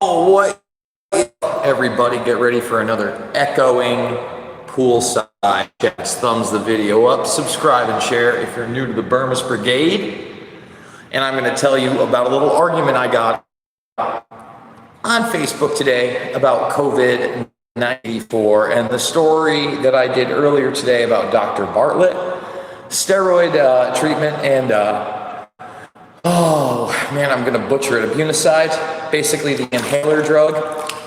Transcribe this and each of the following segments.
Oh, what? Everybody get ready for another echoing poolside checks. Thumbs the video up, subscribe and share if you're new to the Burmis Brigade. And I'm going to tell you about a little argument I got on Facebook today about COVID-19 and the story that I did earlier today about Dr. Bartlett, steroid treatment, and oh man, I'm going to butcher it, Abunacide, basically the inhaler drug,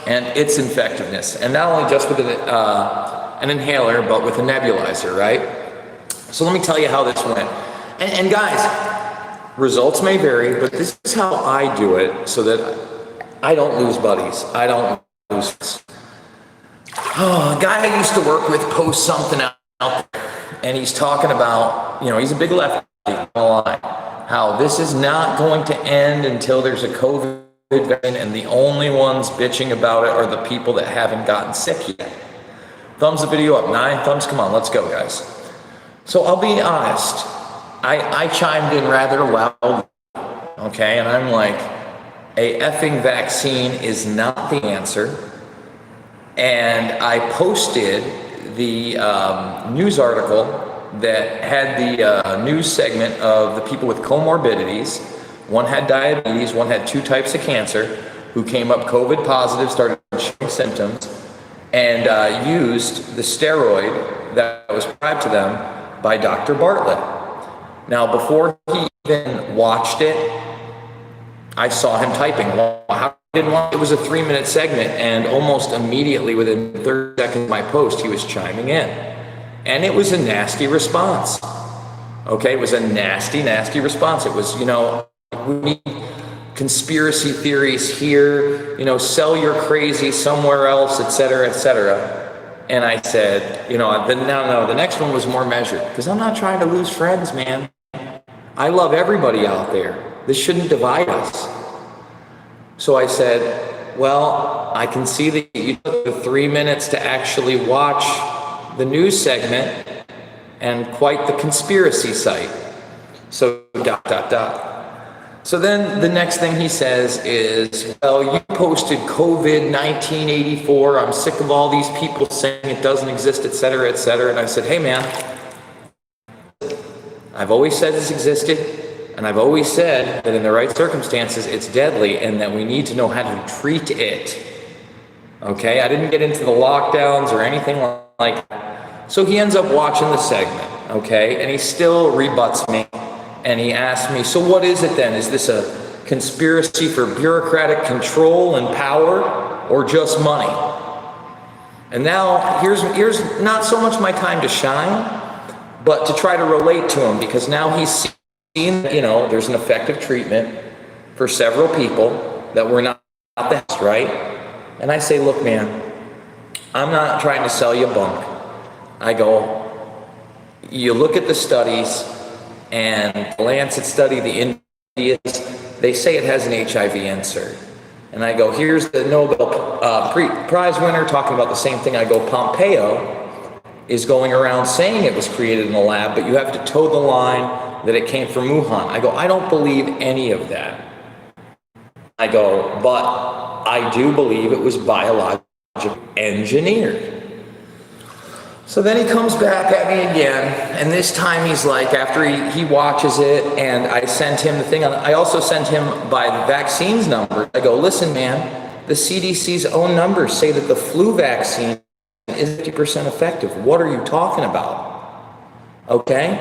and its effectiveness. And not only just with an inhaler, but with a nebulizer, right? So let me tell you how this went. And guys, results may vary, but this is how I do it so that I don't lose buddies. I don't lose. Oh, a guy I used to work with posts something out there, and he's talking about, he's a big lefty, how this is not going to end until there's a COVID vaccine, and the only ones bitching about it are the people that haven't gotten sick yet. Thumbs the video up, 9 thumbs, come on, let's go, guys. So I'll be honest, I chimed in rather loud, okay, and I'm like, a effing vaccine is not the answer. And I posted the news article that had the news segment of the people with comorbidities. One had diabetes, one had 2 types of cancer, who came up COVID positive, started showing symptoms, and used the steroid that was prescribed to them by Dr. Bartlett. Now, before he even watched it, I saw him typing. Well, how didn't want it was a 3-minute segment, and almost immediately within 30 seconds of my post, he was chiming in. And it was a nasty response. Okay, it was a nasty, nasty response. It was, we need conspiracy theories here, sell your crazy somewhere else, etc., etc. And I said, the next one was more measured, because I'm not trying to lose friends, man. I love everybody out there. This shouldn't divide us. So I said, well, I can see that you took the 3 minutes to actually watch the news segment, and quite the conspiracy site. So ... So then the next thing he says is, well, you posted COVID-1984. I'm sick of all these people saying it doesn't exist, etc., etc. And I said, hey, man, I've always said this existed, and I've always said that in the right circumstances, it's deadly, and that we need to know how to treat it. Okay? I didn't get into the lockdowns or anything like that. So he ends up watching the segment, okay? And he still rebuts me. And he asked me, so what is it then? Is this a conspiracy for bureaucratic control and power, or just money? And now here's not so much my time to shine, but to try to relate to him, because now he's seen, there's an effective treatment for several people that were not the best, right? And I say, look, man, I'm not trying to sell you bunk. I go, you look at the studies, and the Lancet study, the Indians, they say it has an HIV insert. And I go, here's the Nobel Prize winner talking about the same thing. I go, Pompeo is going around saying it was created in a lab, but you have to toe the line that it came from Wuhan. I go, I don't believe any of that. I go, but I do believe it was biologically engineered. So then he comes back at me again, and this time he's like, after he watches it, and I sent him the thing, I also sent him by the vaccines number. I go, listen, man, the CDC's own numbers say that the flu vaccine is 50% effective. What are you talking about? Okay?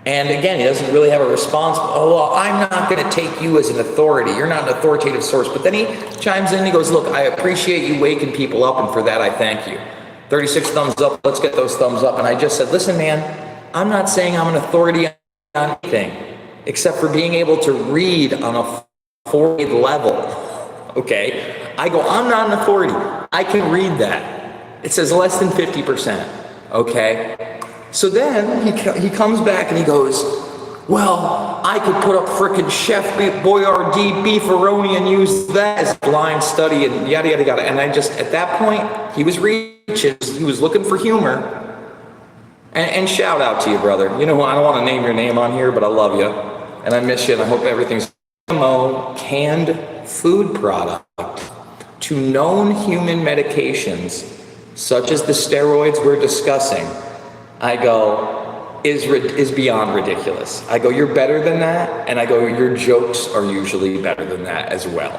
And again, he doesn't really have a response. Oh, well, I'm not going to take you as an authority. You're not an authoritative source. But then he chimes in and he goes, look, I appreciate you waking people up, and for that I thank you. 36 thumbs up, let's get those thumbs up. And I just said, listen, man, I'm not saying I'm an authority on anything, except for being able to read on a 4th level, okay? I go, I'm not an authority. I can read that. It says less than 50%, okay? So then he comes back and he goes, well, I could put up frickin' Chef Boyardee beefaroni and use that as a blind study and yada, yada, yada. And I just, at that point, he was reaching, he was looking for humor. And shout out to you, brother. I don't want to name your name on here, but I love you. And I miss you, and I hope everything's canned food product. to known human medications, such as the steroids we're discussing, I go, is beyond ridiculous. I go, you're better than that, and I go, your jokes are usually better than that as well.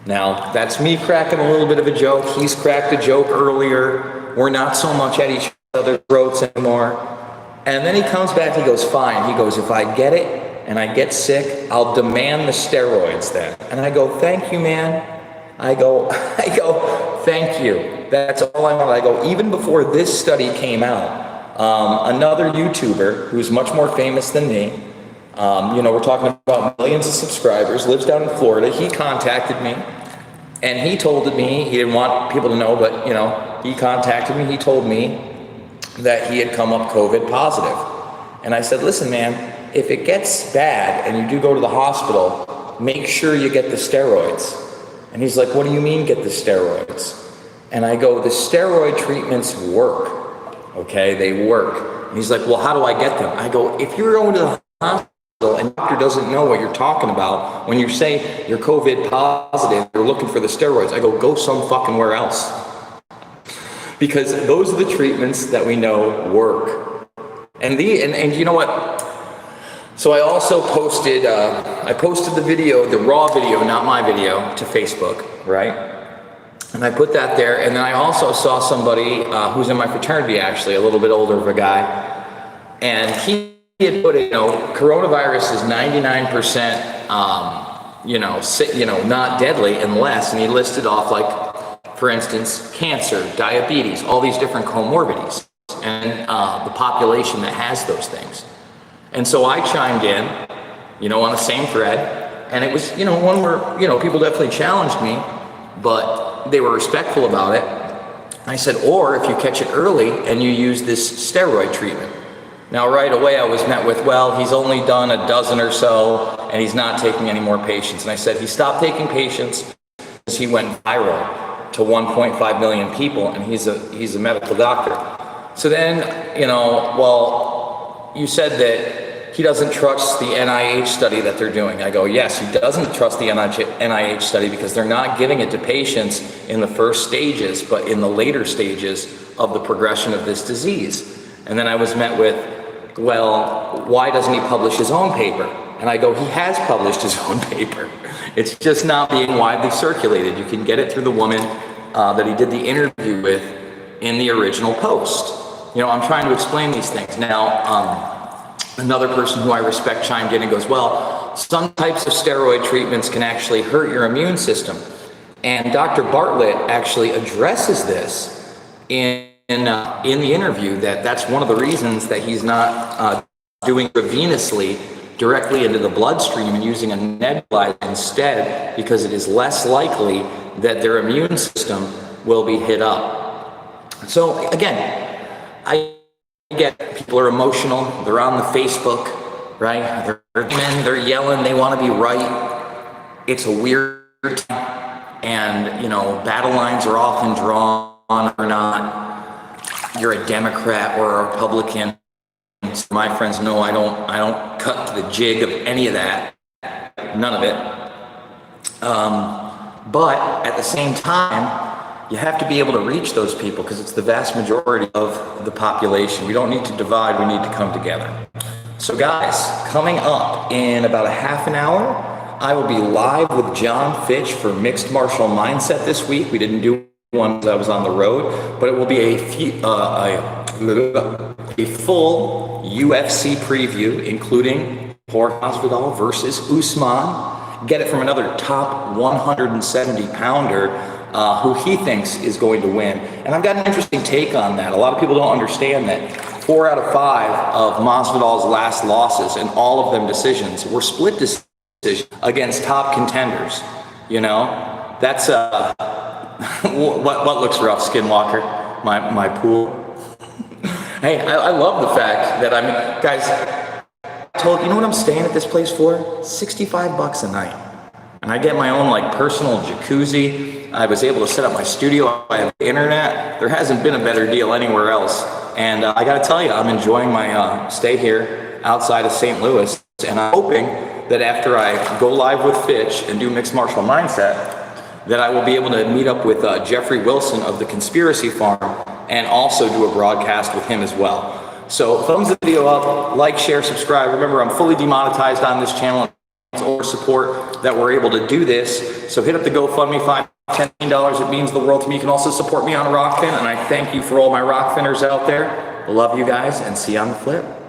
Now, that's me cracking a little bit of a joke. He's cracked a joke earlier. We're not so much at each other's throats anymore. And then he comes back, he goes, fine. He goes, if I get it and I get sick, I'll demand the steroids then. And I go, thank you, man. I go, thank you. That's all I want. I go, even before this study came out, another YouTuber who's much more famous than me, we're talking about millions of subscribers, lives down in Florida. He contacted me and he told me, he didn't want people to know, but he contacted me. He told me that he had come up COVID positive. And I said, listen, man, if it gets bad and you do go to the hospital, make sure you get the steroids. And he's like, what do you mean get the steroids? And I go, the steroid treatments work, okay? They work. And he's like, well, how do I get them? I go, if you're going to the hospital and the doctor doesn't know what you're talking about, when you say you're COVID positive, you're looking for the steroids, I go some fucking where else. Because those are the treatments that we know work. And you know what? So I also posted, the video, the raw video, not my video, to Facebook, right? And I put that there, and then I also saw somebody who's in my fraternity, actually, a little bit older of a guy, and he had put it, coronavirus is 99%, not deadly unless, and he listed off, like, for instance, cancer, diabetes, all these different comorbidities, and the population that has those things. And so I chimed in, on the same thread, and it was, one where, people definitely challenged me, but they were respectful about it. I said, or if you catch it early and you use this steroid treatment. Now, right away I was met with, well, he's only done a dozen or so, and he's not taking any more patients. And I said, he stopped taking patients because he went viral to 1.5 million people, and he's a medical doctor. So then, you said that he doesn't trust the NIH study that they're doing. I go, yes, he doesn't trust the NIH study because they're not giving it to patients in the first stages, but in the later stages of the progression of this disease. And then I was met with, well, why doesn't he publish his own paper? And I go, he has published his own paper. It's just not being widely circulated. You can get it through the woman that he did the interview with in the original post. I'm trying to explain these things. Now, another person who I respect chimed in and goes, well, some types of steroid treatments can actually hurt your immune system. And Dr. Bartlett actually addresses this in the interview, that's one of the reasons that he's not doing intravenously directly into the bloodstream and using a nebulizer instead, because it is less likely that their immune system will be hit up. So again, I get people are emotional, they're on the Facebook, right? They're yelling, they want to be right. It's a weird time, and battle lines are often drawn or not. You're a Democrat or a Republican. So my friends know I don't cut to the jig of any of that, none of it. But at the same time, you have to be able to reach those people because it's the vast majority of the population. We don't need to divide, we need to come together. So guys, coming up in about a half an hour, I will be live with John Fitch for Mixed Martial Mindset this week. We didn't do one because I was on the road, but it will be a full UFC preview, including Jorge Masvidal versus Usman. Get it from another top 170 pounder who he thinks is going to win. And I've got an interesting take on that. A lot of people don't understand that 4 out of 5 of Masvidal's last losses, and all of them decisions, were split decisions against top contenders. That's what looks rough, Skinwalker, my pool. Hey, I love the fact that guys, you know what I'm staying at this place for? $65 a night. And I get my own personal jacuzzi. I was able to set up my studio. I have internet. There hasn't been a better deal anywhere else. And I got to tell you, I'm enjoying my stay here outside of St. Louis. And I'm hoping that after I go live with Fitch and do Mixed Martial Mindset, that I will be able to meet up with Jeffrey Wilson of the Conspiracy Farm and also do a broadcast with him as well. So thumbs the video up, like, share, subscribe. Remember, I'm fully demonetized on this channel or support that we're able to do this. So hit up the GoFundMe, $5, $10. It means the world to me. You can also support me on Rockfin, and I thank you for all my Rockfinners out there. Love you guys, and see you on the flip.